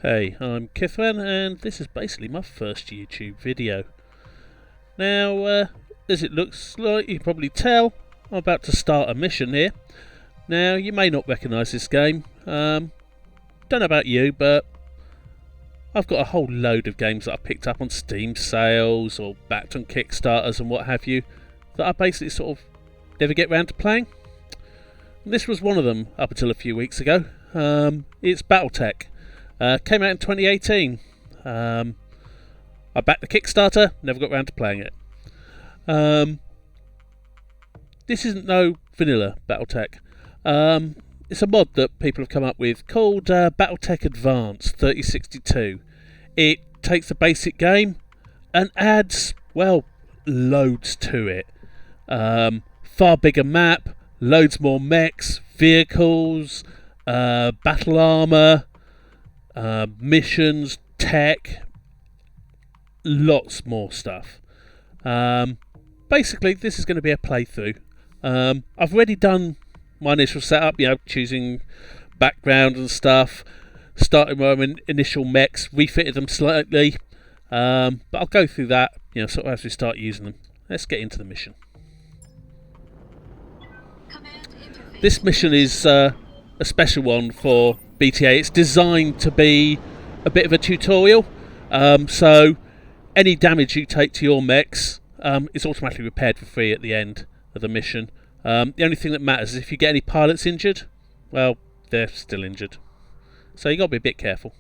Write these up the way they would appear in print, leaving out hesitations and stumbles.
Hey, I'm Kithran, and this is basically my first YouTube video. Now, as it looks like, you can probably tell, I'm about to start a mission here. Now, you may not recognise this game. Don't know about you, but I've got a whole load of games that I picked up on Steam sales or backed on Kickstarters and what have you that I basically sort of never get round to playing. And this was one of them up until a few weeks ago. It's Battletech. Came out in 2018. I backed the Kickstarter, never got round to playing it. This isn't no vanilla Battletech. It's a mod that people have come up with called Battletech Advanced 3062. It takes the basic game and adds, well, loads to it. Far bigger map, loads more mechs, vehicles, battle armour, missions, tech, lots more stuff. Basically, this is going to be a playthrough. I've already done my initial setup, choosing background and stuff, starting my initial mechs, refitted them slightly, but I'll go through that, sort of as we start using them. Let's get into the mission. This mission is a special one for BTA. It's designed to be a bit of a tutorial, so any damage you take to your mechs is automatically repaired for free at the end of the mission. The only thing that matters is if you get any pilots injured, well, they're still injured, so you got to be a bit careful.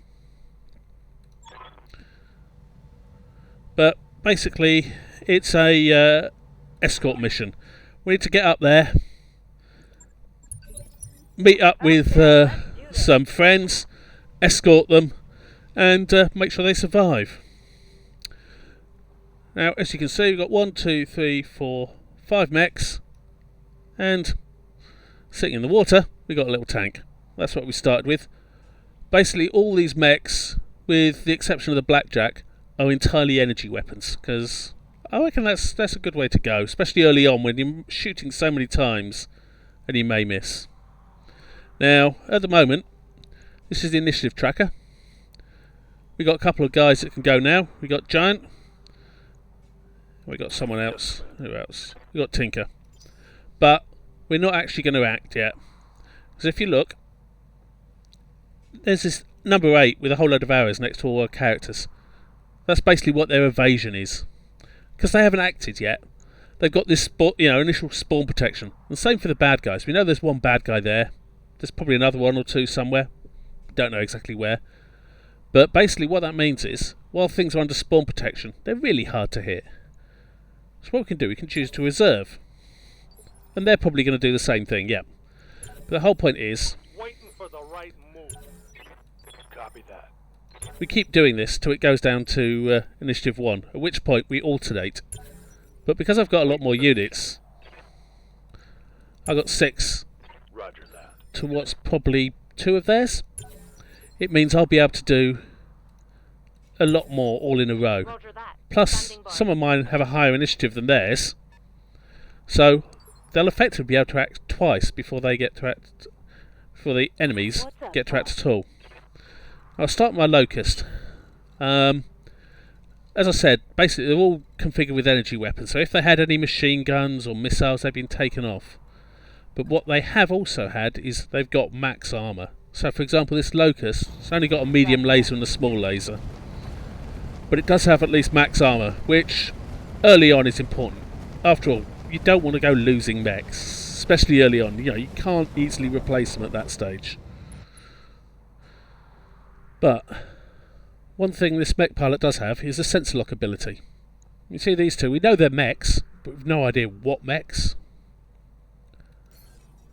But basically, it's a escort mission. We need to get up there, meet up with some friends, escort them, and make sure they survive. Now, as you can see, we've got 1, 2, 3, 4, 5 mechs, and sitting in the water, we've got a little tank. That's what we started with. Basically, all these mechs, with the exception of the Blackjack, are entirely energy weapons, because I reckon that's a good way to go, especially early on when you're shooting so many times and you may miss. Now, at the moment, this is the initiative tracker. We got a couple of guys that can go now. We got Giant. We got someone else. Who else? We got Tinker. But we're not actually going to act yet. Because if you look, there's this number 8 with a whole load of arrows next to all our characters. That's basically what their evasion is. Because they haven't acted yet. They've got this initial spawn protection. And same for the bad guys. We know there's one bad guy there. There's probably another one or two somewhere. Don't know exactly where. But basically what that means is, while things are under spawn protection, they're really hard to hit. So what we can do, we can choose to reserve. And they're probably going to do the same thing, yeah. But the whole point is, waiting for the right move. Copy that. we keep doing this till it goes down to initiative 1, at which point we alternate. But because I've got a lot more units, I've got 6 Roger that. to what's probably 2 of theirs. It means I'll be able to do a lot more all in a row. Plus, some of mine have a higher initiative than theirs, so they'll effectively be able to act twice before they get to act, before the enemies get to act at all. I'll start my Locust. As I said, basically they're all configured with energy weapons, so if they had any machine guns or missiles, they've been taken off. But what they have also had is they've got max armour. So for example, this Locust, it's only got a medium laser and a small laser. But it does have at least max armour, which early on is important. After all, you don't want to go losing mechs, especially early on. You can't easily replace them at that stage. But one thing this mech pilot does have is a sensor lock ability. You see these two, we know they're mechs, but we've no idea what mechs.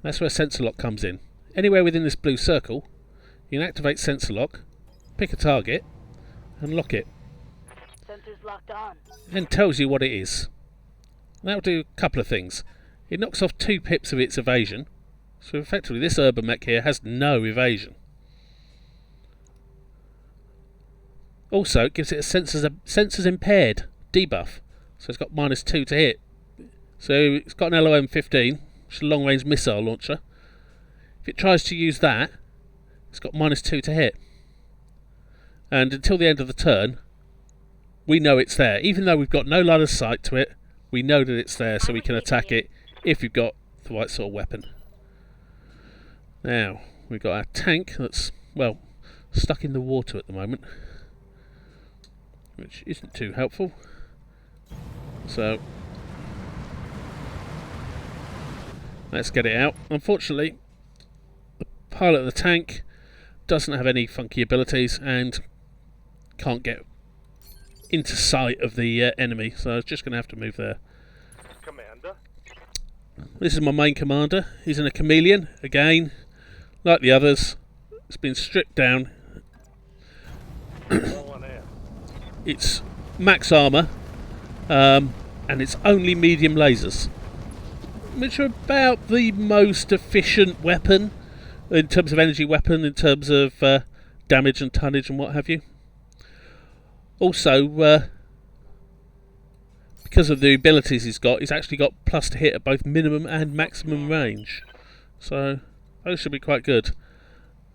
That's where sensor lock comes in. Anywhere within this blue circle, you can activate sensor lock, pick a target, and lock it. Sensors locked on. And tells you what it is. That'll do a couple of things. It knocks off 2 pips of its evasion, so effectively this urban mech here has no evasion. Also, it gives it a sensors impaired debuff, so it's got -2 to hit. So it's got an LOM-15, which is a long range missile launcher. If it tries to use that, it's got -2 to hit. and until the end of the turn, we know it's there. Even though we've got no line of sight to it, we know that it's there, so we can attack it if we've got the right sort of weapon. Now, we've got our tank that's, well, stuck in the water at the moment, which isn't too helpful. So, let's get it out. Unfortunately, the pilot of the tank doesn't have any funky abilities and can't get into sight of the enemy, so I was just going to have to move there. Commander. This is my main commander. He's in a chameleon, again, like the others. It's been stripped down. It's max armour, and it's only medium lasers, which are about the most efficient weapon in terms of energy weapon, in terms of damage and tonnage and what have you. Also, because of the abilities he's actually got plus to hit at both minimum and maximum range. So, those should be quite good.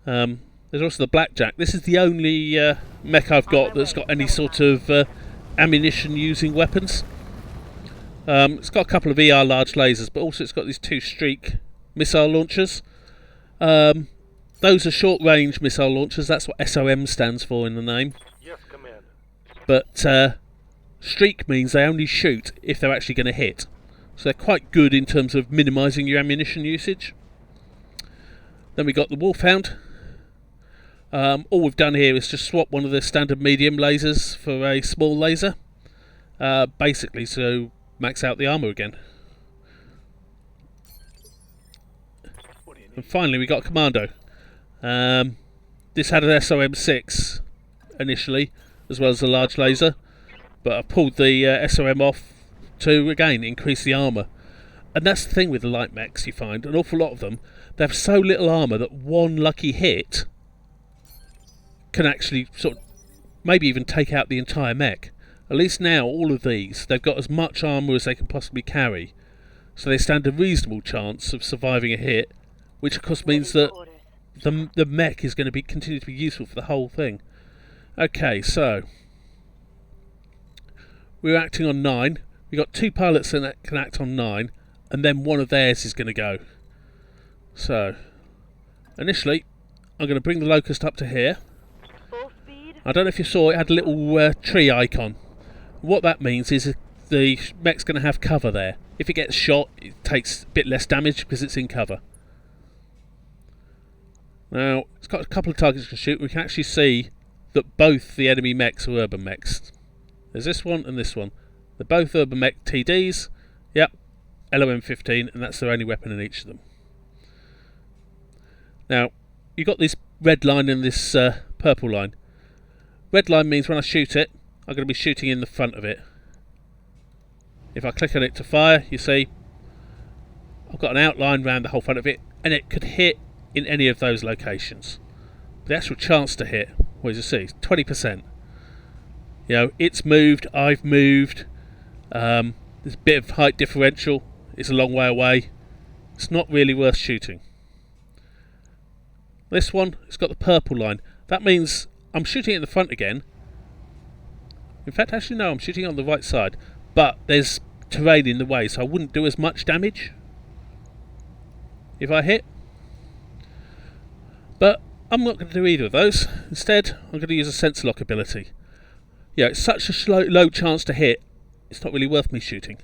There's also the Blackjack. This is the only mech I've got that's got any sort of ammunition using weapons. It's got a couple of ER large lasers, but also it's got these 2 streak missile launchers. Those are short range missile launchers. That's what SOM stands for in the name. Yes, Commander. But streak means they only shoot if they're actually going to hit. So they're quite good in terms of minimising your ammunition usage. Then we got the Hound. All we've done here is just swap one of the standard medium lasers for a small laser, basically to max out the armour again. And finally we got Commando. This had an SOM6 initially, as well as a large laser, but I pulled the SOM off to again increase the armour. And that's the thing with the light mechs, you find an awful lot of them, they have so little armour that one lucky hit can actually sort of maybe even take out the entire mech. At least now all of these, they've got as much armour as they can possibly carry, so they stand a reasonable chance of surviving a hit, which of course means that the mech is going to continue to be useful for the whole thing. Okay, so we're acting on 9. We've got 2 pilots that can act on 9, and then one of theirs is going to go. So initially I'm going to bring the Locust up to here. I don't know if you saw, it had a little tree icon. What that means is the mech's going to have cover there. If it gets shot, it takes a bit less damage because it's in cover. Now, it's got a couple of targets to shoot. We can actually see that both the enemy mechs are urban mechs. There's this one and this one. They're both urban mech TDs. Yep, LOM-15, and that's their only weapon in each of them. Now, you've got this red line and this purple line. Red line means when I shoot it, I'm going to be shooting in the front of it. If I click on it to fire, you see I've got an outline around the whole front of it, and it could hit in any of those locations. The actual chance to hit, what do you see? 20%. You know, it's moved, I've moved. There's a bit of height differential. It's a long way away. It's not really worth shooting. This one, it's got the purple line. That means I'm shooting in the front again. In fact, actually no, I'm shooting on the right side, but there's terrain in the way, so I wouldn't do as much damage if I hit. But I'm not going to do either of those. Instead, I'm going to use a sensor lock ability. Yeah, it's such a low chance to hit, it's not really worth me shooting.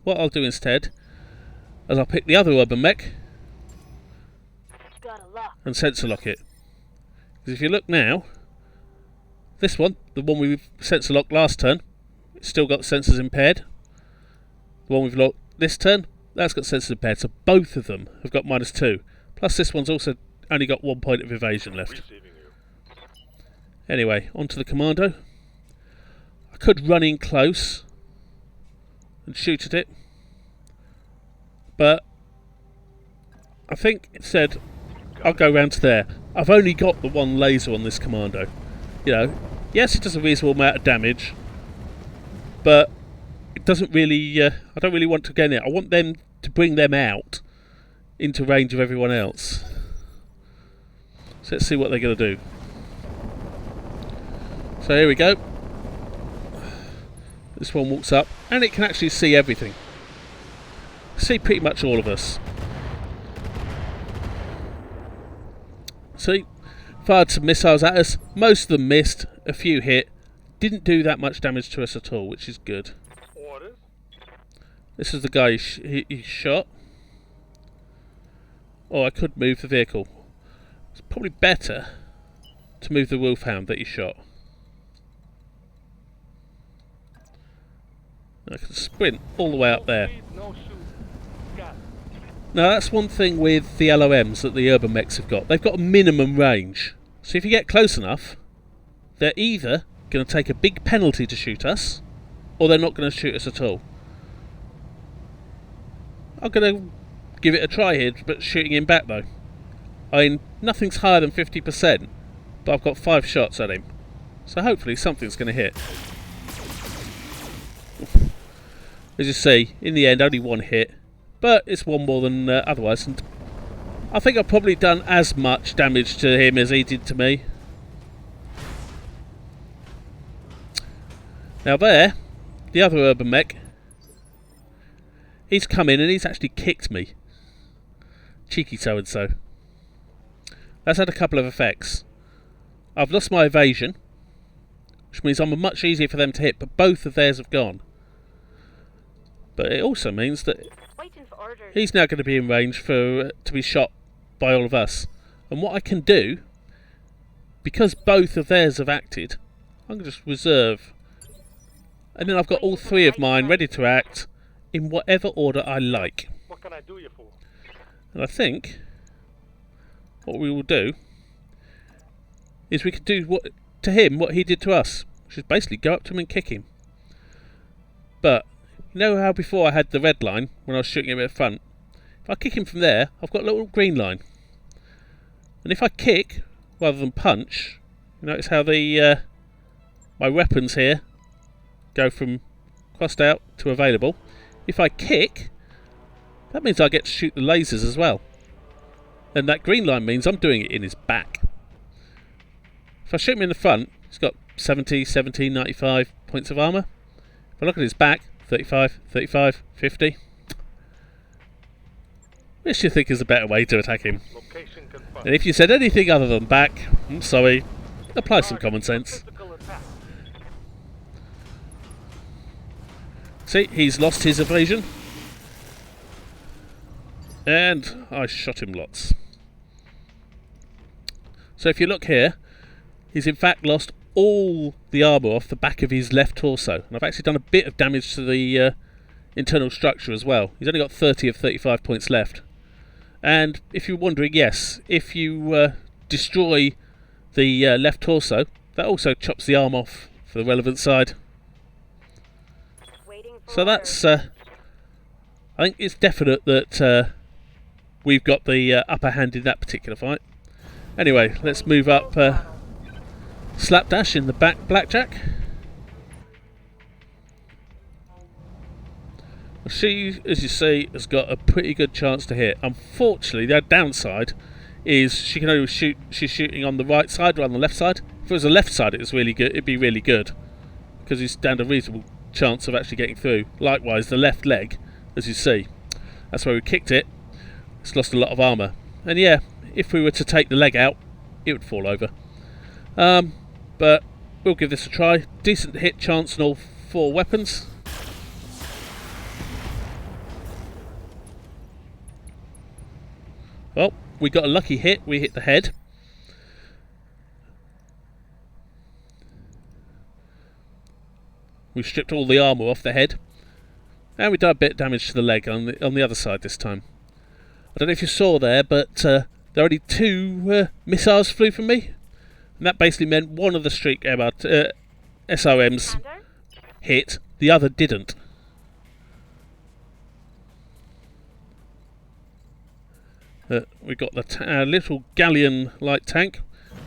What I'll do instead is I'll pick the other urban mech and sensor lock it. Because if you look now, this one, the one we've sensor locked last turn, it's still got the sensors impaired. The one we've locked this turn, that's got sensors impaired. So both of them have got -2. Plus this one's also only got 1 point of evasion left. Anyway, onto the Commando. I could run in close and shoot at it, but I think instead I'll go round to there. I've only got the one laser on this Commando. You know, yes, it does a reasonable amount of damage, but it doesn't really. I don't really want to get in it. I want them to bring them out into range of everyone else. So let's see what they're going to do. So here we go. This one walks up and it can actually see everything. See pretty much all of us. See, fired some missiles at us. Most of them missed, a few hit. Didn't do that much damage to us at all, which is good. Orders. This is the guy he shot. Oh, I could move the vehicle. It's probably better to move the Wolfhound that he shot. I can sprint all the way up there. No shoot. Got it. Now that's one thing with the LOMs that the urban mechs have got. They've got a minimum range. So if you get close enough, they're either going to take a big penalty to shoot us, or they're not going to shoot us at all. I'm going to give it a try here, but shooting him back though. I mean, nothing's higher than 50%, but I've got 5 shots at him. So hopefully something's going to hit. As you see, in the end, only 1 hit, but it's 1 more than otherwise. And I think I've probably done as much damage to him as he did to me. Now there, the other urban mech, he's come in and he's actually kicked me. Cheeky so-and-so. That's had a couple of effects. I've lost my evasion, which means I'm much easier for them to hit, but both of theirs have gone. But it also means that Waiting for orders. he's now going to be in range for to be shot by all of us. And what I can do, because both of theirs have acted, I can just reserve. And then I've got all 3 of mine ready to act in whatever order I like. What can I do you for? And I think what we will do is we could do to him what he did to us, which is basically go up to him and kick him. But you know how before I had the red line when I was shooting him at the front? If I kick him from there, I've got a little green line. And if I kick rather than punch, you notice how the my weapons here go from crossed out to available. If I kick, that means I get to shoot the lasers as well. And that green line means I'm doing it in his back. If I shoot him in the front, he's got 70, 17, 95 points of armour. If I look at his back, 35, 35, 50. Which do you think is a better way to attack him? Location confirmed. And if you said anything other than back, I'm sorry, apply some common sense. Physical attack. See, he's lost his evasion. And I shot him lots. So if you look here, he's in fact lost all the armour off the back of his left torso. And I've actually done a bit of damage to the internal structure as well. He's only got 30 of 35 points left. And if you're wondering, yes, if you destroy the left torso, that also chops the arm off for the relevant side. Waiting for So that's, I think it's definite that we've got the upper hand in that particular fight. Anyway, let's move up Slapdash in the back Blackjack. She, as you see, has got a pretty good chance to hit. Unfortunately, the downside is she can only shoot. She's shooting on the right side rather than the left side. If it was the left side, it was really good. It'd be really good because you stand a reasonable chance of actually getting through. Likewise, the left leg, as you see, that's where we kicked it. It's lost a lot of armour, and yeah, if we were to take the leg out, it would fall over. But we'll give this a try. Decent hit chance on all 4 weapons. Well, we got a lucky hit. We hit the head. We stripped all the armour off the head, and we done a bit of damage to the leg on the other side this time. I don't know if you saw there, but there only 2 missiles flew from me, and that basically meant one of the streak SOMs Commander? hit, the other didn't. We've got the little galleon light tank.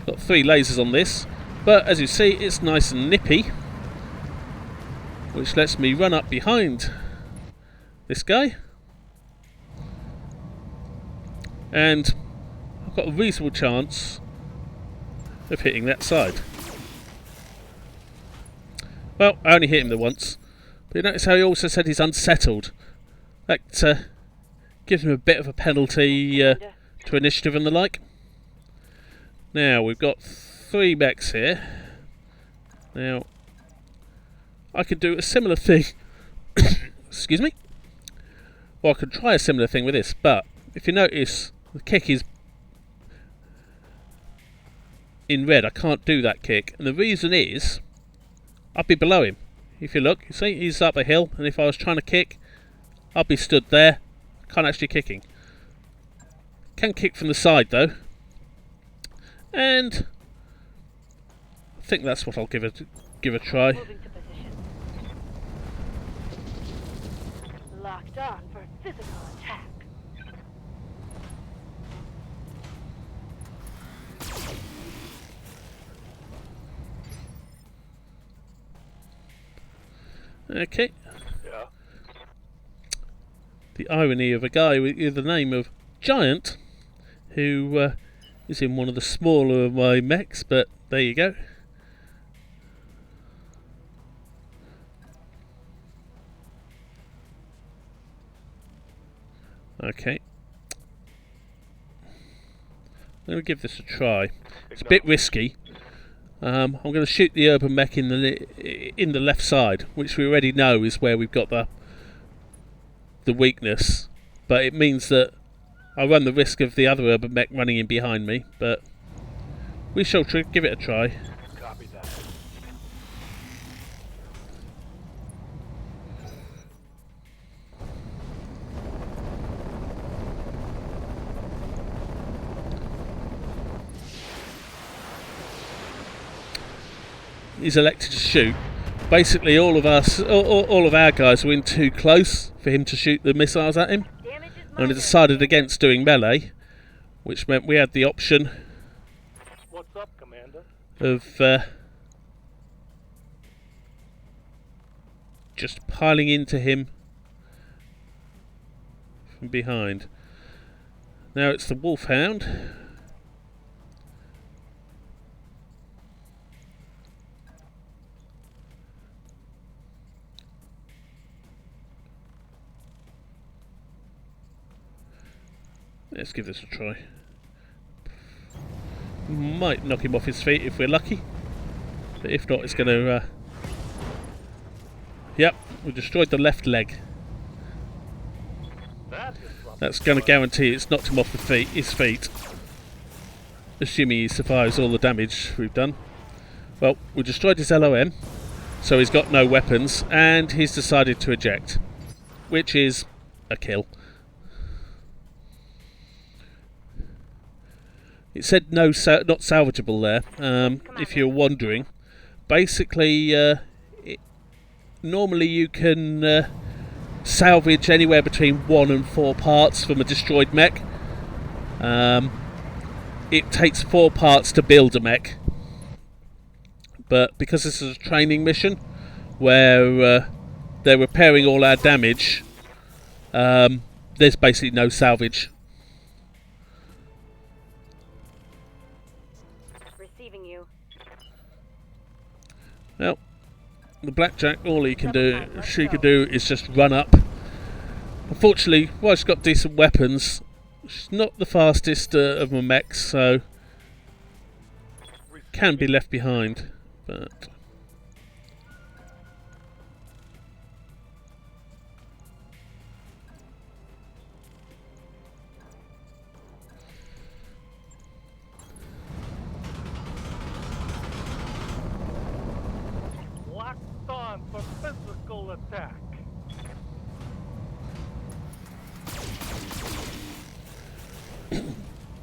Got 3 lasers on this, but as you see, it's nice and nippy, which lets me run up behind this guy, and I've got a reasonable chance of hitting that side. Well, I only hit him the once. But you notice how he also said he's unsettled. That gives him a bit of a penalty to initiative and the like. Now, we've got 3 mechs here. Now, I could do a similar thing. Excuse me. Well, I could try a similar thing with this, but if you notice, the kick is in red. I can't do that kick, and the reason is I'd be below him. If you look, you see he's up a hill, and if I was trying to kick, I'd be stood there. Can't actually kicking. Can kick from the side though, and I think that's what I'll give a try. Moving to position. Locked on for physical attack. Okay. Yeah. The irony of a guy with the name of Giant, who is in one of the smaller of my mechs, but there you go. Okay. I'm going to give this a try. It's a bit risky. I'm going to shoot the urban mech in the left side, which we already know is where we've got the weakness. But it means that I run the risk of the other urban mech running in behind me. But we shall give it a try. Copy that. He's elected to shoot. Basically, all of our guys were in too close for him to shoot the missiles at him, and he decided against doing melee, which meant we had the option What's up, Commander? of just piling into him from behind. Now it's the Hound. Let's give this a try. Might knock him off his feet if we're lucky, but if not, it's going to. Yep, we destroyed the left leg. That's going to guarantee it's knocked him off his feet, assuming he survives all the damage we've done. Well, we destroyed his LOM, so he's got no weapons, and he's decided to eject, which is a kill. It said not salvageable there, if you're wondering. Basically, normally you can salvage anywhere between 1 and 4 parts from a destroyed mech. It takes 4 parts to build a mech. But because this is a training mission, where they're repairing all our damage, there's basically no salvage. Well, the Blackjack, all she can do is just run up. Unfortunately, while she's got decent weapons, she's not the fastest of my mechs, so can be left behind. But For physical attack.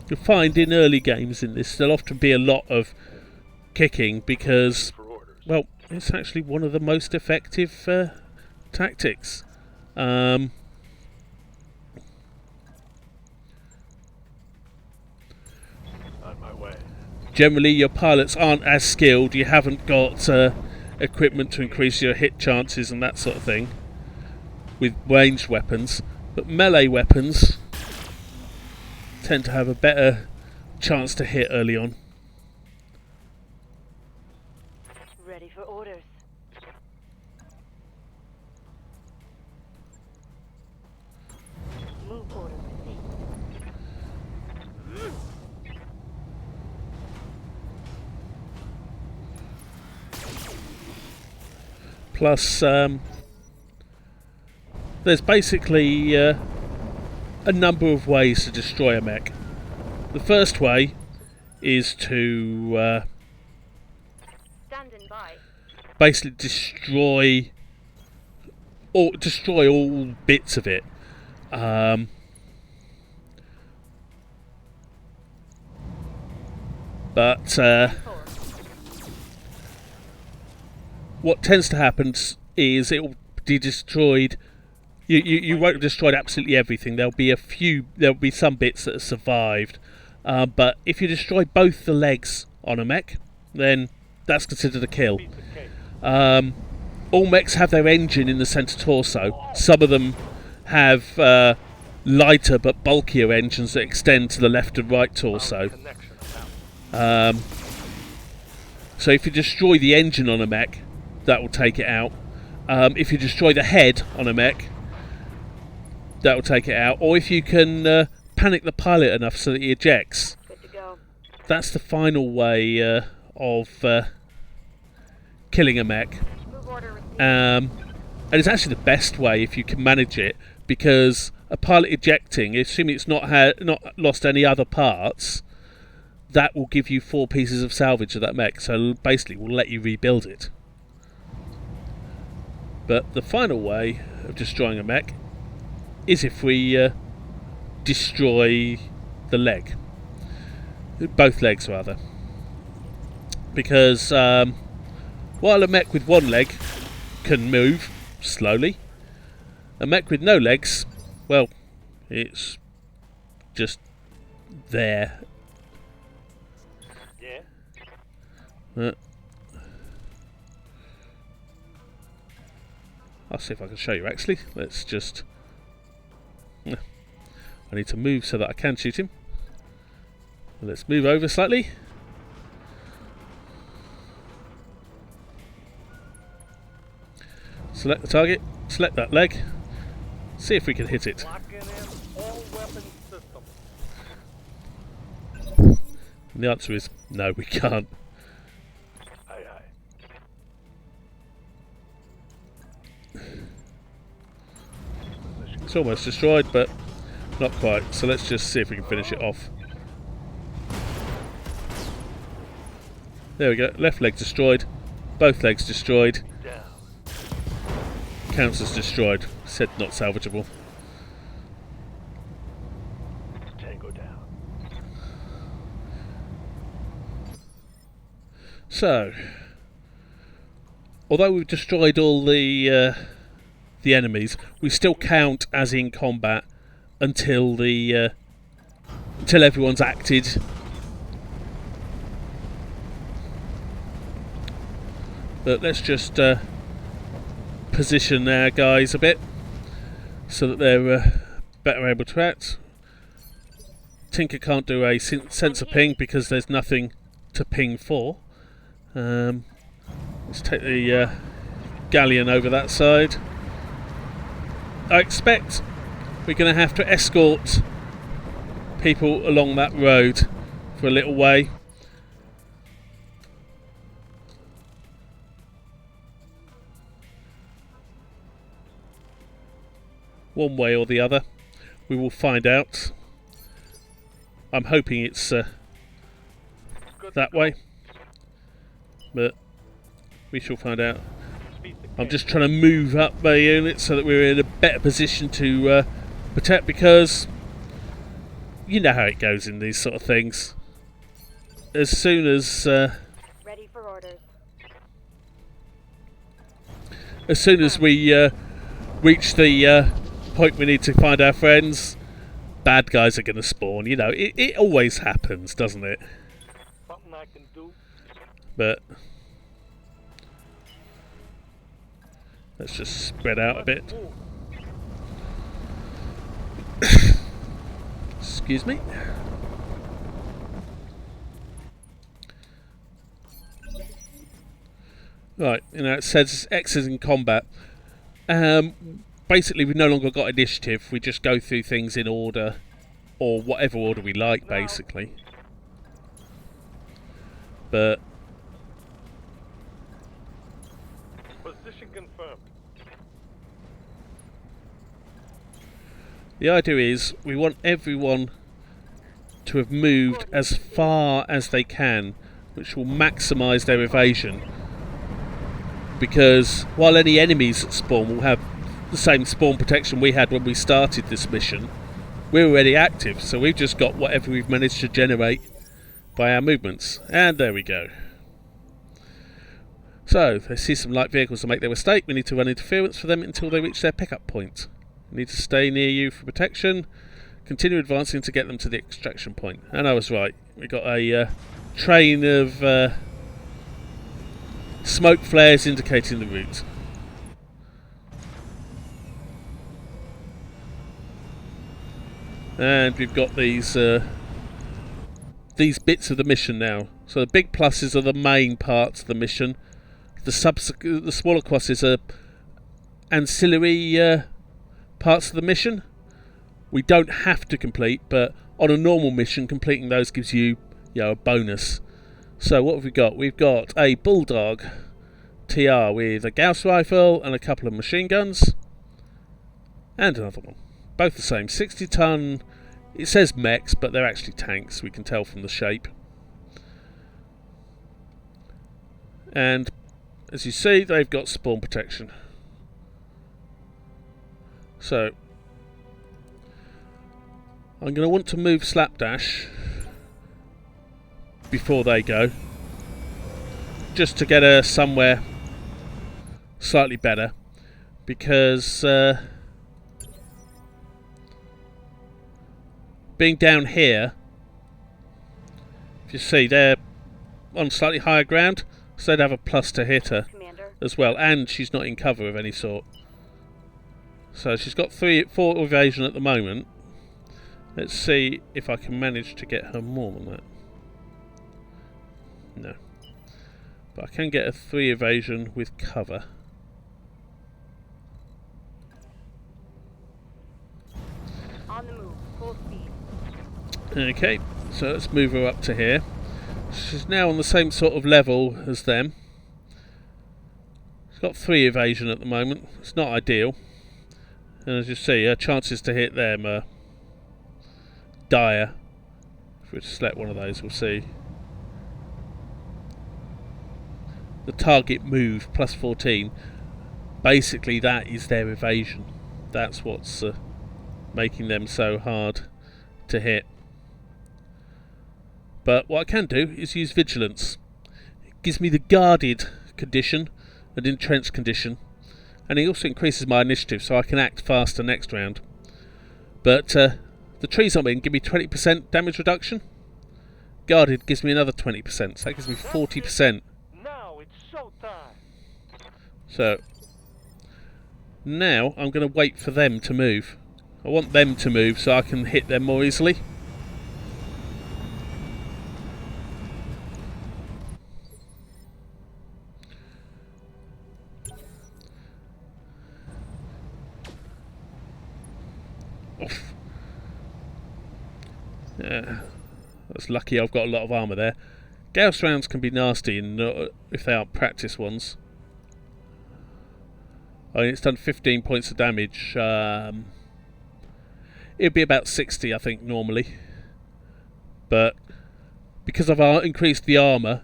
you'll find in early games in this there'll often be a lot of kicking because, well, it's actually one of the most effective tactics. On my way. Generally, your pilots aren't as skilled. You haven't got equipment to increase your hit chances and that sort of thing with ranged weapons, but melee weapons tend to have a better chance to hit early on. Ready for orders. Move order received. Plus, there's basically a number of ways to destroy a mech. The first way is to Standing by. basically destroy all bits of it. But what tends to happen is it will be destroyed. You won't have destroyed absolutely everything. There'll be some bits that have survived. But if you destroy both the legs on a mech, then that's considered a kill. All mechs have their engine in the centre torso. Some of them have lighter but bulkier engines that extend to the left and right torso. So if you destroy the engine on a mech, that will take it out. If you destroy the head on a mech, that will take it out. Or if you can panic the pilot enough so that he ejects, Good to go. that's the final way of killing a mech. Move order received. And it's actually the best way if you can manage it, because a pilot ejecting, assuming it's not lost any other parts, that will give you 4 pieces of salvage of that mech. So basically, we'll let you rebuild it. But the final way of destroying a mech is if we destroy the leg, both legs rather, because while a mech with one leg can move slowly, a mech with no legs, well, it's just there. Yeah. I'll see if I can show you actually. Let's just... I need to move so that I can shoot him. Let's move over slightly. Select the target, select that leg, see if we can hit it. Locking in all weapon systems. And the answer is no, we can't. Aye, aye. It's almost destroyed, but not quite. So let's just see if we can finish it off. There we go. Left leg destroyed. Both legs destroyed. Down. Counts as destroyed. Said not salvageable. Tango down. So, although we've destroyed all the enemies, we still count as in combat until everyone's acted. But let's just position our guys a bit so that they're better able to act. Tinker can't do a sensor ping because there's nothing to ping for. Let's take the galleon over that side. I expect we're going to have to escort people along that road for a little way. One way or the other, we will find out. I'm hoping it's that way, but we shall find out. I'm just trying to move up my unit so that we're in a better position to protect, because you know how it goes in these sort of things. As soon as Ready for orders. we reach the point we need to find our friends, bad guys are going to spawn. You know, it always happens, doesn't it? Something I can do. But let's just spread out a bit. Excuse me. Right, you know, it says X is in combat. basically we've no longer got initiative. We just go through things in order, or whatever order we like, basically. But Position confirmed. the idea is we want everyone to have moved as far as they can, which will maximise their evasion. Because while any enemies that spawn will have the same spawn protection we had when we started this mission, we're already active, so we've just got whatever we've managed to generate by our movements. And there we go. So, they see some light vehicles to make their mistake. We need to run interference for them until they reach their pickup point. We need to stay near you for protection. Continue advancing to get them to the extraction point. And I was right. We got a train of smoke flares indicating the route. And we've got these bits of the mission now. So the big pluses are the main parts of the mission. The smaller crosses are ancillary parts of the mission. We don't have to complete, but on a normal mission, completing those gives you, a bonus. So what have we got? We've got a Bulldog TR with a Gauss rifle and a couple of machine guns. And another one. Both the same. 60-ton. It says mechs, but they're actually tanks. We can tell from the shape. And as you see, they've got spawn protection. So I'm going to want to move Slapdash before they go, just to get her somewhere slightly better, because being down here, if you see, they're on slightly higher ground, so they'd have a plus to hit her as well, and she's not in cover of any sort. So she's got 4 evasion at the moment. Let's see if I can manage to get her more than that. No. But I can get a 3 evasion with cover. On the move, full speed. Okay, so let's move her up to here. She's now on the same sort of level as them. She's got 3 evasion at the moment. It's not ideal. And as you see, her chances to hit them are dire. If we select one of those, we'll see. The target move, plus 14. Basically, that is their evasion. That's what's making them so hard to hit. But what I can do is use vigilance. It gives me the guarded condition and entrenched condition, and it also increases my initiative, so I can act faster next round. But the trees I'm in give me 20% damage reduction. Guarded gives me another 20%, so that gives me 40%. Now it's showtime. So now I'm going to wait for them to move. I want them to move so I can hit them more easily. Oof. Yeah, that's lucky I've got a lot of armour there. Gauss rounds can be nasty if they aren't practice ones. I mean, it's done 15 points of damage. It'd be about 60, I think, normally. But because I've increased the armour,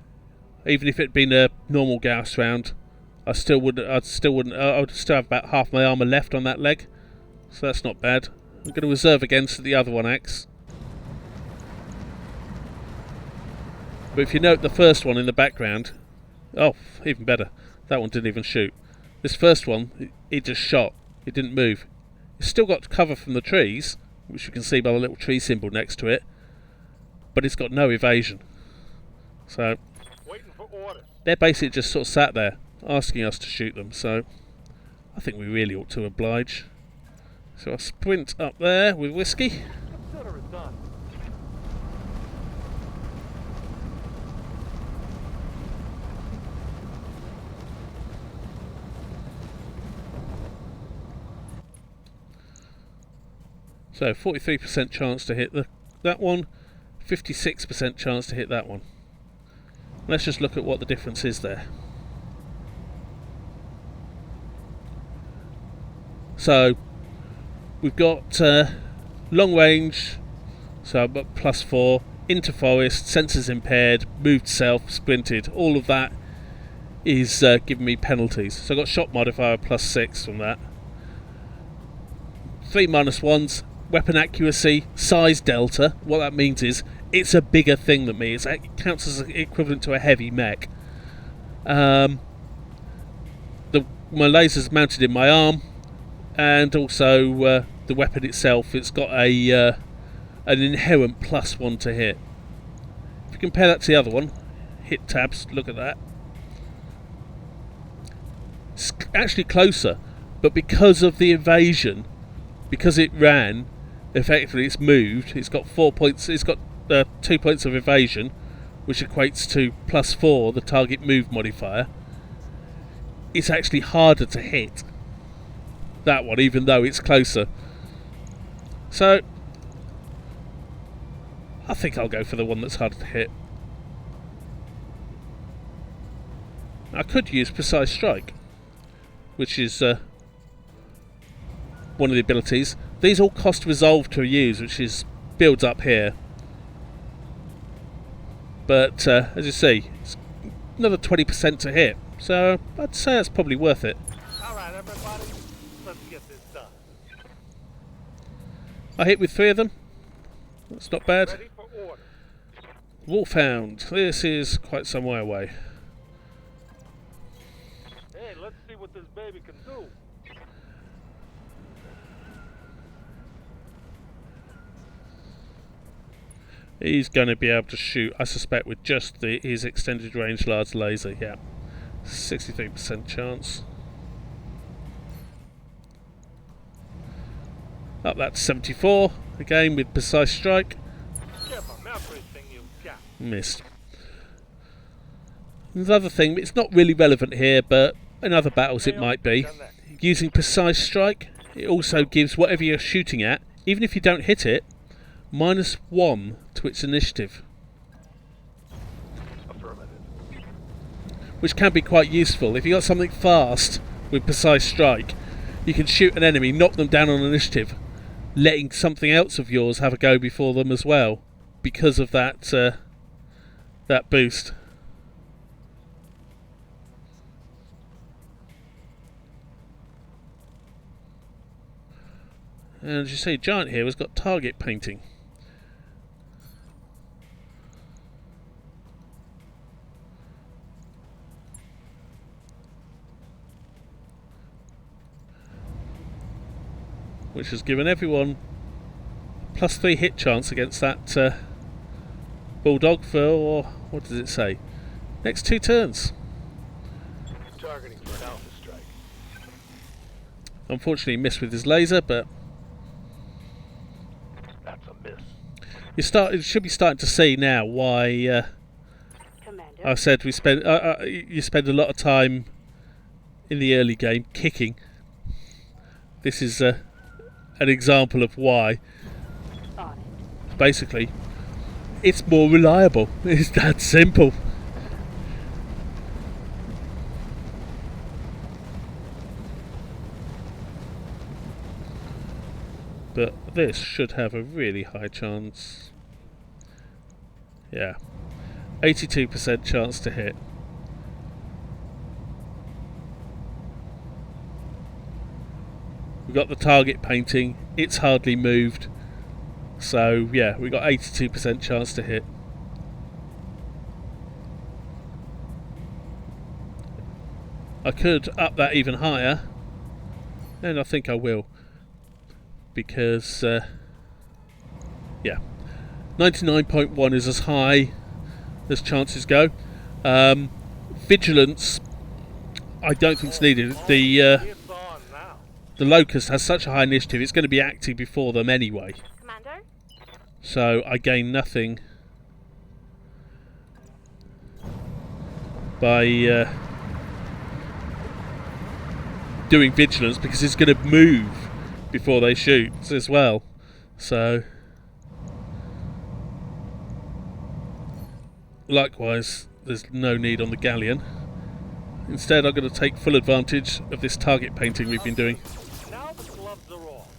even if it'd been a normal Gauss round, I would still have about half my armour left on that leg. So that's not bad. I'm going to reserve against the other one axe. But if you note the first one in the background, oh, even better, that one didn't even shoot. This first one, it just shot. It didn't move. It's still got cover from the trees, which you can see by the little tree symbol next to it, but it's got no evasion. So Waiting for orders. they're basically just sort of sat there, asking us to shoot them, so I think we really ought to oblige. So I'll sprint up there with Whiskey. Consider it done. So 43% chance to hit that one, 56% chance to hit that one. Let's just look at what the difference is there. So we've got long range, so I've got +4, into forest, sensors impaired, moved self, sprinted, all of that is giving me penalties. So I've got shot modifier +6 from that. 3 -1s, weapon accuracy, size delta. What that means is it's a bigger thing than me. It counts as equivalent to a heavy mech. My laser's mounted in my arm, and also the weapon itself, it's got an inherent +1 to hit. If you compare that to the other one, hit tabs, look at that. It's actually closer, but because of the evasion, because it ran, effectively it's moved, it's got 4 points, it's got 2 points of evasion, which equates to +4, the target move modifier. It's actually harder to hit, that one, even though it's closer. So I think I'll go for the one that's harder to hit. I could use Precise Strike, which is one of the abilities. These all cost resolve to use, which is builds up here. But as you see, it's another 20% to hit, so I'd say that's probably worth it. Alright, everybody, let's get this done. I hit with 3 of them. That's not bad. Ready for order. Hound. This is quite some way away. Hey, let's see what this baby can do. He's going to be able to shoot, I suspect, with just his extended range large laser. Yeah, 63% chance. Up that to 74 again with Precise Strike. Give 'em everything you got. Missed. Another thing, it's not really relevant here, but in other battles it might be. Using Precise Strike, it also gives whatever you're shooting at, even if you don't hit it, -1 to its initiative. Affirmative. Which can be quite useful. If you've got something fast with Precise Strike, you can shoot an enemy, knock them down on initiative, letting something else of yours have a go before them as well, because of that that boost. And as you see, Giant here has got target painting. Which has given everyone +3 hit chance against that Bulldog for, what does it say? Next 2 turns. Targeting for an alpha strike. Unfortunately he missed with his laser, but That's a miss. you should be starting to see now why Commando. I said you spend a lot of time in the early game kicking. This is an example of why. On it. Basically, it's more reliable. It's that simple. But this should have a really high chance. Yeah, 82% chance to hit. We've got the target painting, it's hardly moved, so yeah, we got 82% chance to hit. I could up that even higher, and I think I will, because yeah, 99.1 is as high as chances go. Vigilance, I don't think it's needed. It's on now. The Locust has such a high initiative, it's going to be acting before them anyway. Commando. So I gain nothing by doing Vigilance, because it's going to move before they shoot as well. So likewise, there's no need on the galleon. Instead, I'm going to take full advantage of this target painting we've been doing. Now the gloves are off.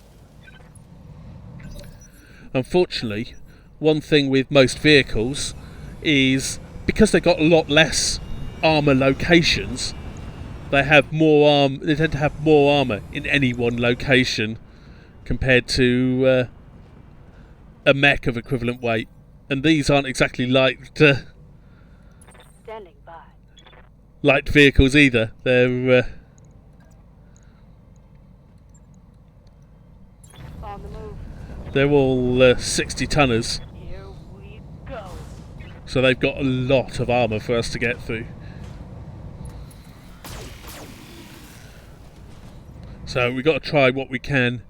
Unfortunately, one thing with most vehicles is because they've got a lot less armour locations, they have more they tend to have more armour in any one location compared to a mech of equivalent weight. And these aren't exactly light Standing by. light vehicles either. They're On the move. they're all 60 tonners, Here we go. so they've got a lot of armour for us to get through. So we've got to try what we can.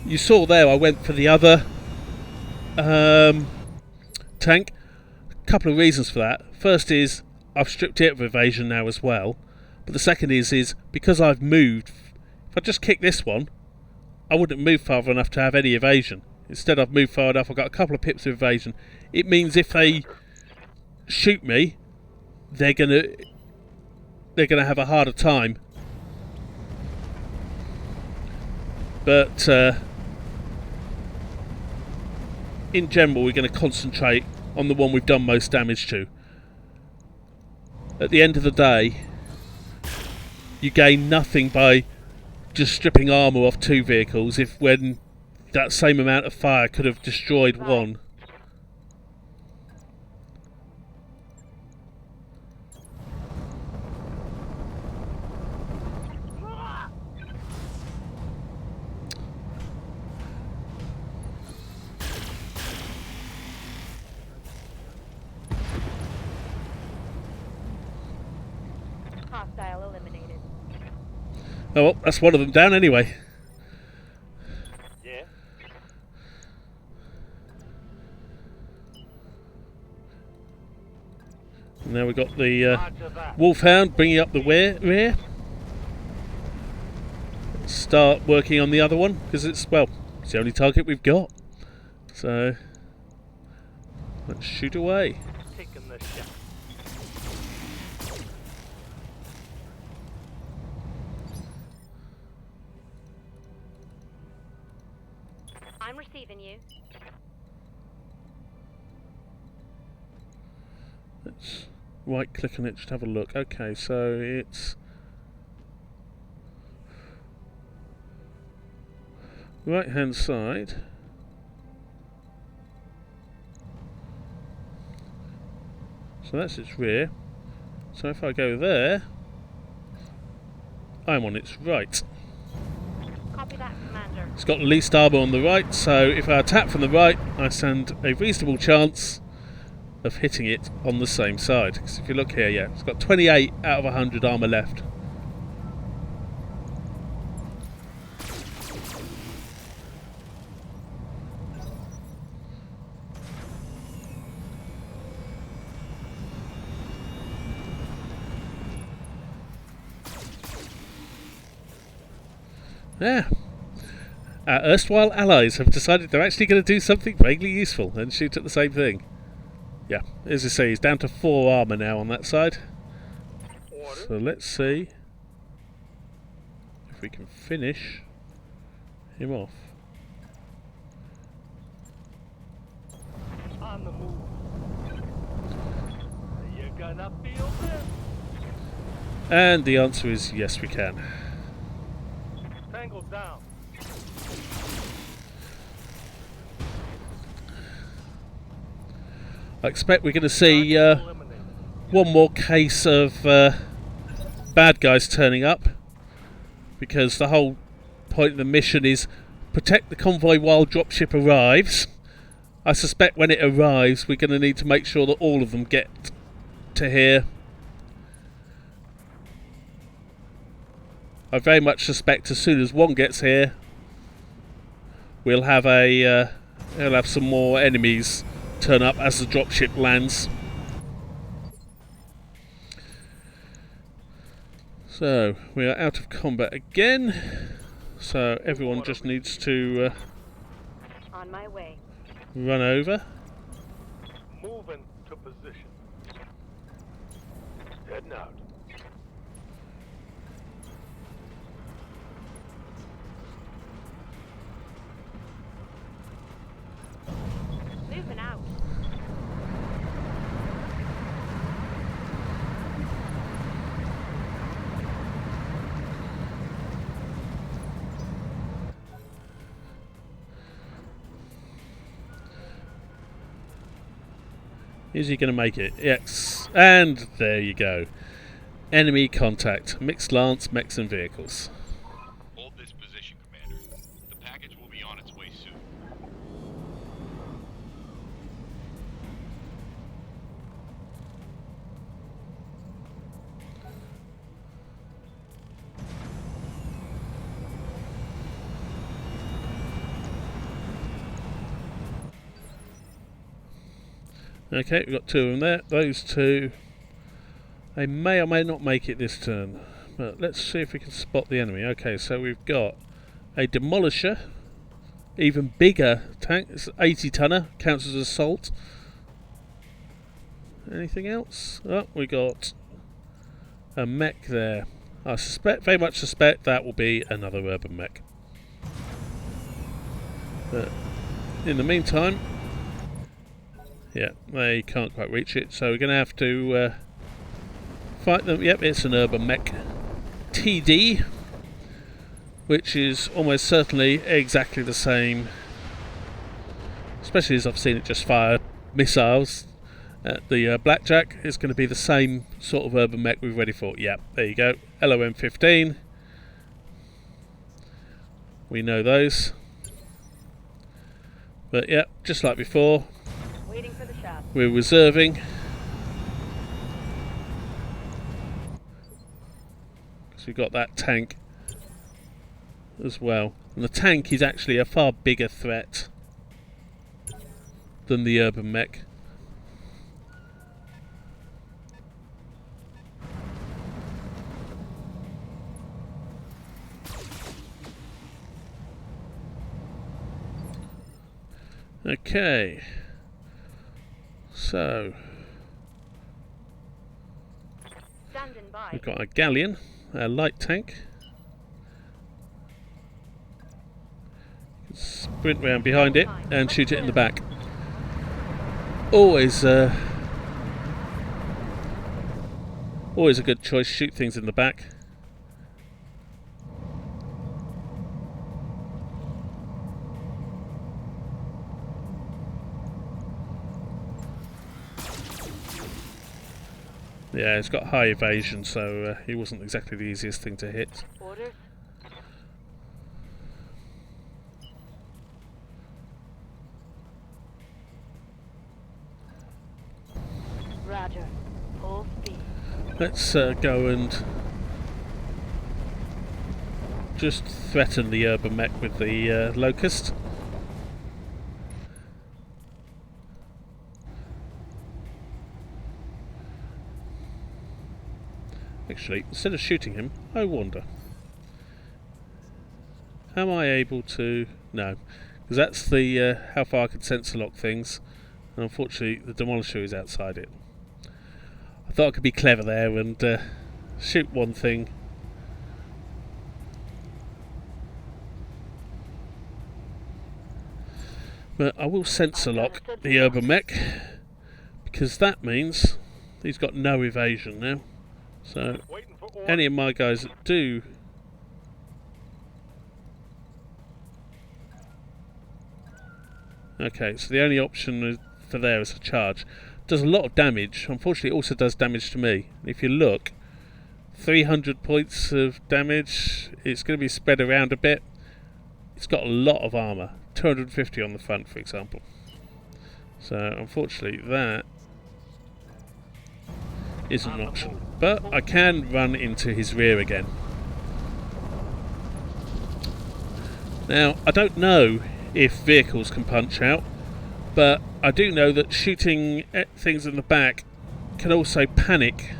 You saw there I went for the other tank. A couple of reasons for that. First is I've stripped it of evasion now as well, but the second is because I've moved. If I just kick this one, I wouldn't move far enough to have any evasion. Instead, I've moved far enough. I've got a couple of pips of evasion. It means if they shoot me, they're gonna have a harder time. But in general, we're going to concentrate on the one we've done most damage to. At the end of the day, you gain nothing by just stripping armour off two vehicles if when that same amount of fire could have destroyed one. Hostile eliminated. Oh well, that's one of them down anyway. Yeah. And now we've got the Roger that. Wolfhound bringing up the rear. Start working on the other one because it's the only target we've got. So let's shoot away. Taking the shot. I'm receiving you. Let's right click on it, just have a look. Okay, so it's right hand side. So that's its rear. So if I go there, I'm on its right. Copy that, Commander. It's got the least armour on the right, so if I attack from the right, I stand a reasonable chance of hitting it on the same side. Because if you look here, yeah, it's got 28 out of 100 armour left. Yeah. Our erstwhile allies have decided they're actually going to do something vaguely useful and shoot at the same thing. Yeah, as I say, he's down to 4 armour now on that side. Order. So let's see if we can finish him off. On the move. You gonna feel this? And the answer is yes, we can. Tangle down. I expect we're going to see Eliminated. one more case of bad guys turning up, because the whole point of the mission is protect the convoy while dropship arrives. I suspect when it arrives we're going to need to make sure that all of them get to here. I very much suspect as soon as one gets here we'll have some more enemies turn up as the dropship lands. So we are out of combat again, so everyone just needs to On my way. Run over. Moving to position. Heading out. Moving out. Is he going to make it? Yes. And there you go. Enemy contact. Mixed lance, mechs and vehicles. Hold this position, Commander. The package will be on its way soon. Okay, we've got two of them there. Those two, they may or may not make it this turn. But let's see if we can spot the enemy. Okay, so we've got a demolisher, even bigger tank. It's 80 tonner, counts as assault. Anything else? Oh, we got a mech there. I very much suspect that will be another urban mech. But in the meantime, yeah, they can't quite reach it, so we're going to have to fight them. Yep, it's an urban mech TD, which is almost certainly exactly the same, especially as I've seen it just fire missiles at the Blackjack. It's going to be the same sort of urban mech we've already fought. Yep, there you go, LOM-15. We know those. But yeah, just like before, Waiting for the shot. we're reserving. Because we've got that tank as well. And the tank is actually a far bigger threat than the urban mech. Okay. So Standing by. we've got a galleon, a light tank. Sprint round behind it and shoot it in the back. Always always a good choice, shoot things in the back. Yeah, it's got high evasion, so he wasn't exactly the easiest thing to hit. Orders. Roger. Full speed. Let's go and just threaten the urban mech with the locust. Actually, instead of shooting him, I wonder, am I able to... No, because that's the how far I can sensor lock things, and unfortunately the demolisher is outside it. I thought I could be clever there and shoot one thing. But I will sensor lock the urban mech, because that means he's got no evasion now. So Waiting for orders. any of my guys that do okay, so the only option for there is a charge. Does a lot of damage. Unfortunately, it also does damage to me. If you look, 300 points of damage. It's going to be spread around a bit. It's got a lot of armour. 250 on the front, for example. So, unfortunately, that isn't an option. But I can run into his rear again. Now, I don't know if vehicles can punch out, but I do know that shooting at things in the back can also panic.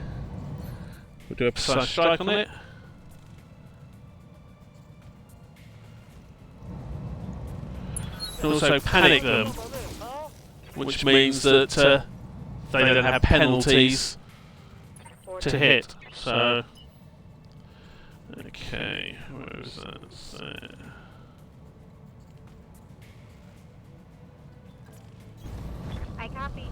We'll do a precise strike on it. can also panic them, which means that they don't have penalties to hit. So, okay, where is that? It's there. I copy.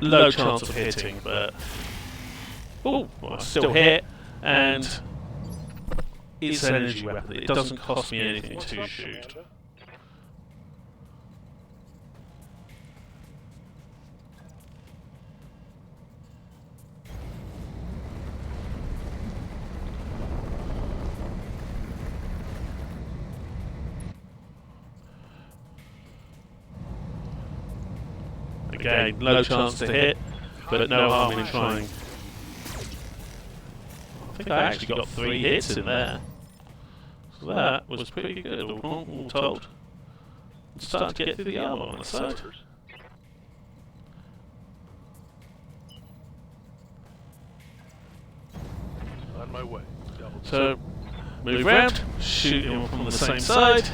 Low chance of hitting, but well, I still hit, and it's an energy weapon. It doesn't cost me anything to shoot. Again, low chance to hit, but no harm in trying. I think I actually got 3 hits in there. So that was pretty good, all told. I'm starting to get through the armour on the side. On my way. So, move round, shoot him from the same side.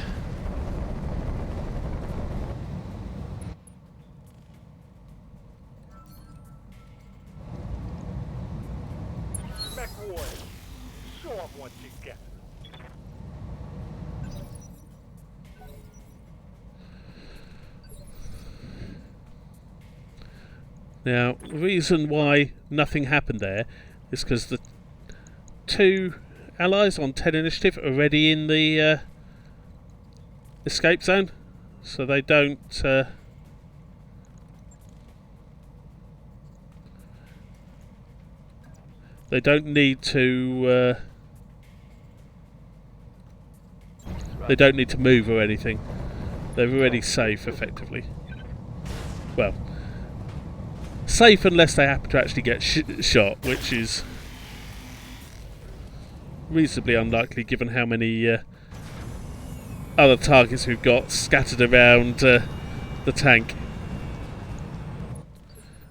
Show 'em what you get. Now, the reason why nothing happened there is because the 2 allies on 10 initiative are already in the escape zone, so they don't need to move or anything. They're already safe, effectively. Well, safe unless they happen to actually get shot, which is reasonably unlikely given how many other targets we've got scattered around the tank.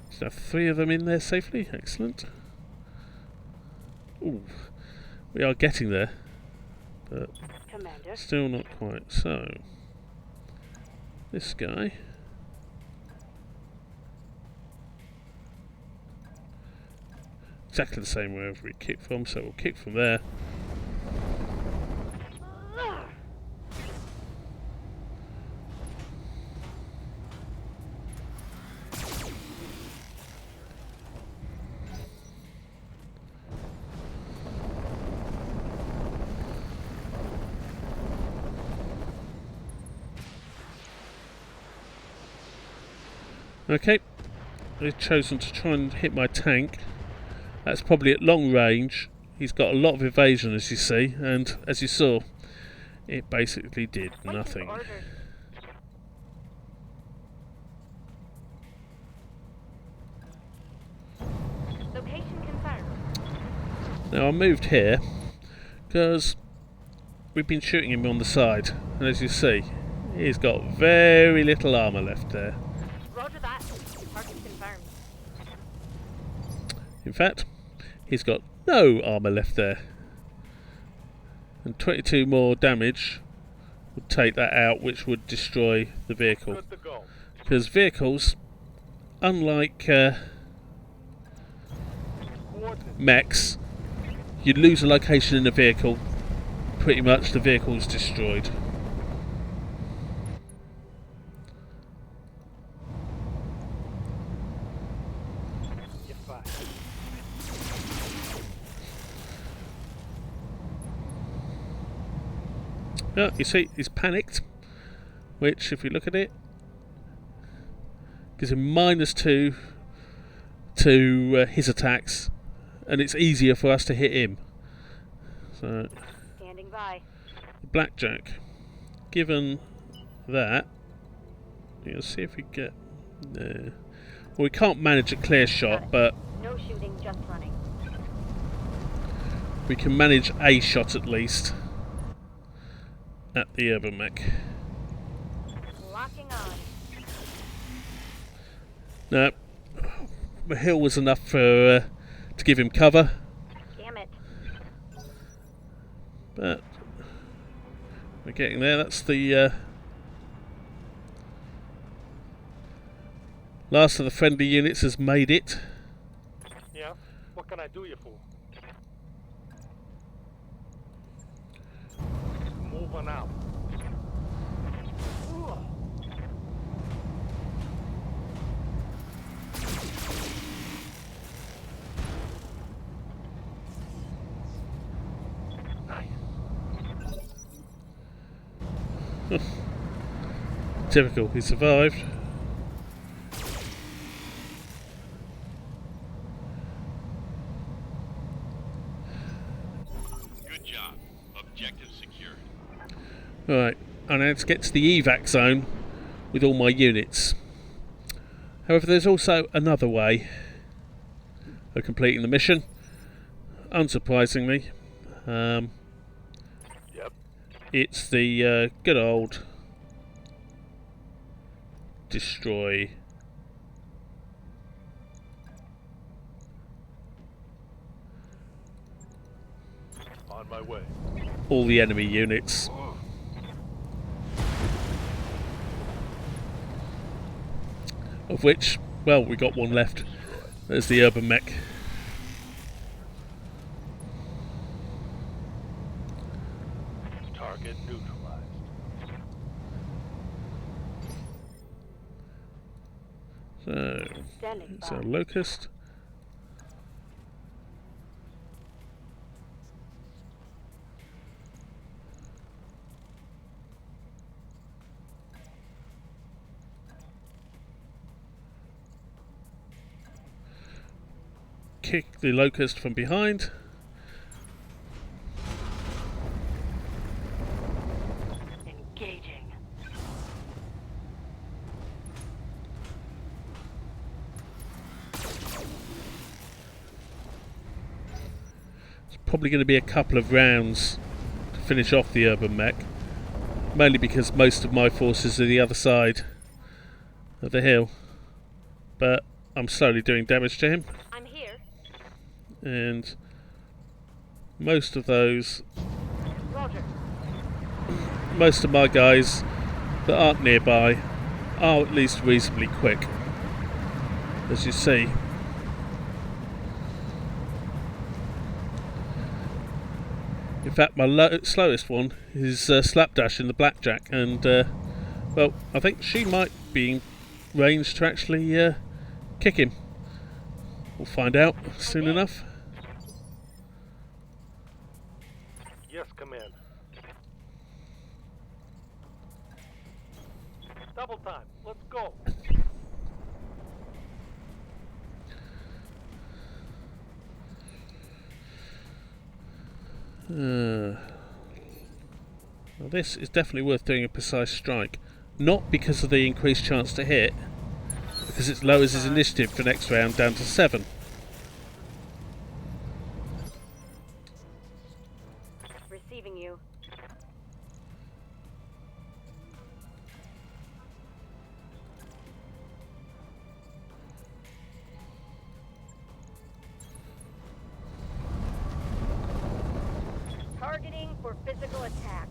So 3 of them in there safely. Excellent. Ooh, we are getting there, but Commander. still not quite. So, this guy. Exactly the same wherever we kick from, so we'll kick from there. Okay, I've chosen to try and hit my tank. That's probably at long range. He's got a lot of evasion, as you see, and as you saw, it basically did nothing. Location confirmed. Now I moved here because we've been shooting him on the side, and as you see, he's got very little armour left there. Roger that. Target confirmed. In fact, he's got no armour left there. And 22 more damage would take that out, which would destroy the vehicle. Good to go. Because vehicles, unlike mechs, you lose a location in a vehicle, pretty much the vehicle's destroyed. You're fine. Yeah, you see, he's panicked, which, if you look at it, gives him -2 to his attacks, and it's easier for us to hit him. So, Standing by. Blackjack, given that, you'll see if we get there. Well, we can't manage a clear shot, but No shooting, just running. we can manage a shot at least at the urban mech. Locking on. No, the hill was enough for to give him cover. Damn it. But we're getting there. That's the last of the friendly units has made it. Yeah? What can I do you for? Move on out. Typical, he survived. Good job. Objective secured. Right, and now to get to the evac zone with all my units. However, there's also another way of completing the mission. Unsurprisingly, Yep. it's the good old destroy On my way. all the enemy units. Of which, well, we got one left. There's the urban mech. Target neutralized. So, Standing it's a by. locust. Kick the locust from behind. Engaging. It's probably going to be a couple of rounds to finish off the urban mech. Mainly because most of my forces are the other side of the hill. But I'm slowly doing damage to him. I'm here. And most of those, Roger. most of my guys that aren't nearby are at least reasonably quick, as you see. In fact, my slowest one is Slapdash in the Blackjack, and well, I think she might be in range to actually kick him. We'll find out soon enough. Yes, Commander. Double time. Let's go. Well, this is definitely worth doing a precise strike. Not because of the increased chance to hit, because it lowers his initiative for next round down to 7. Receiving you. Targeting for physical attack.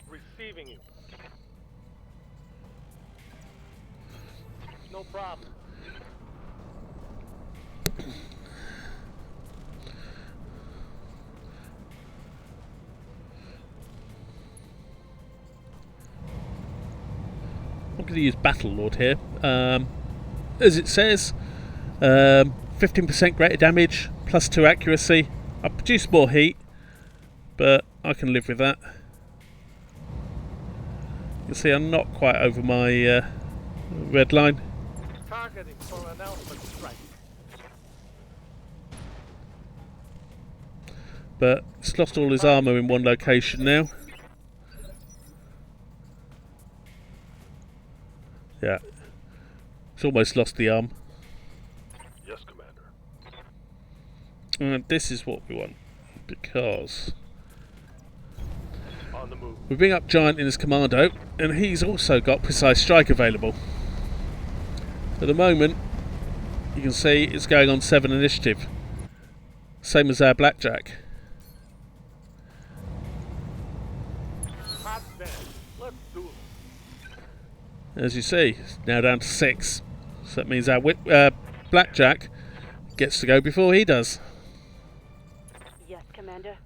Receiving you. No problem. I'm going to use Battle Lord here. As it says, 15% greater damage, plus 2 accuracy. I produce more heat, but I can live with that. You'll see I'm not quite over my red line. Targeting for announcement strike. But it's lost all his armour in one location now. Yeah. It's almost lost the arm. Yes, Commander. And this is what we want. Because On the move. We bring up Giant in his Commando, and he's also got Precise Strike available. At the moment, you can see it's going on 7 initiative. Same as our Blackjack. Hot damn. Let's do it. As you see, it's now down to 6. So that means our Blackjack gets to go before he does. Yes, Commander.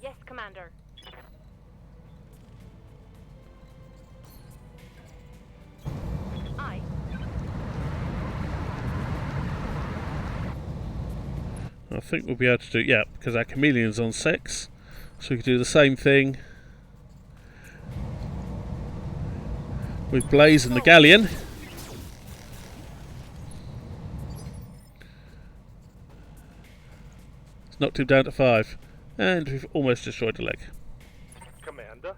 Yes, Commander. Aye. I think we'll be able to do, yeah, because our Chameleon's on 6. So we can do the same thing with Blaze and the Galleon. It's knocked him down to 5. And we've almost destroyed the leg. Commander.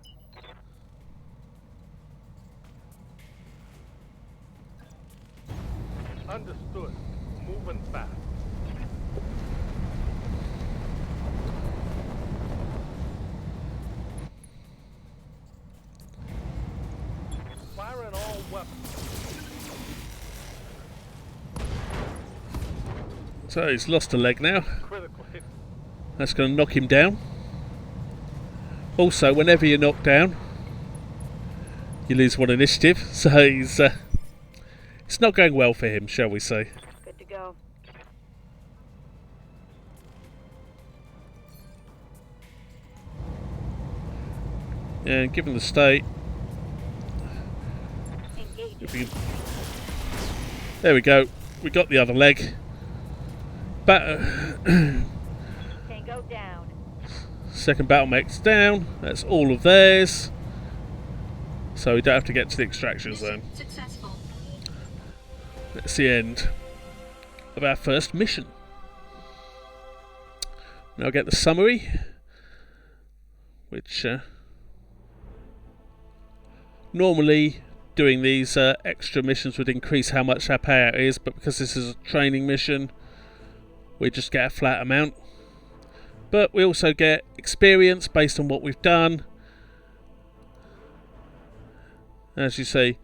Understood. Moving fast. Firing all weapons. So he's lost a leg now. Critical hit. That's going to knock him down. Also, whenever you're knocked down, you lose 1 initiative. So he's it's not going well for him, shall we say. Good to go. And given the state, Engage. if we can, there we go. We got the other leg. Tango down. Second battle mech's down. That's all of theirs. So we don't have to get to the extraction zone. Successful. That's the end of our first mission. Now get the summary, which normally doing these extra missions would increase how much our payout is, but because this is a training mission, we just get a flat amount. But we also get experience based on what we've done. As you see,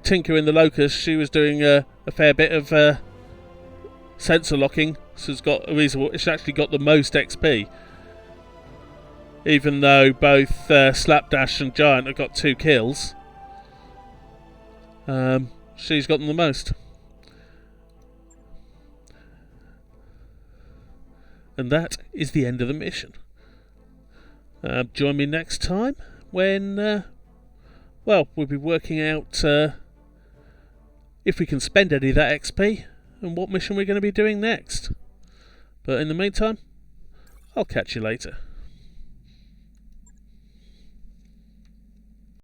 Tinker in the Locust, she was doing a fair bit of sensor locking, so it's got a reason. It's actually got the most XP, even though both Slapdash and Giant have got 2 kills. She's got them the most. And that is the end of the mission. Join me next time when, well, we'll be working out if we can spend any of that XP and what mission we're going to be doing next. But in the meantime, I'll catch you later.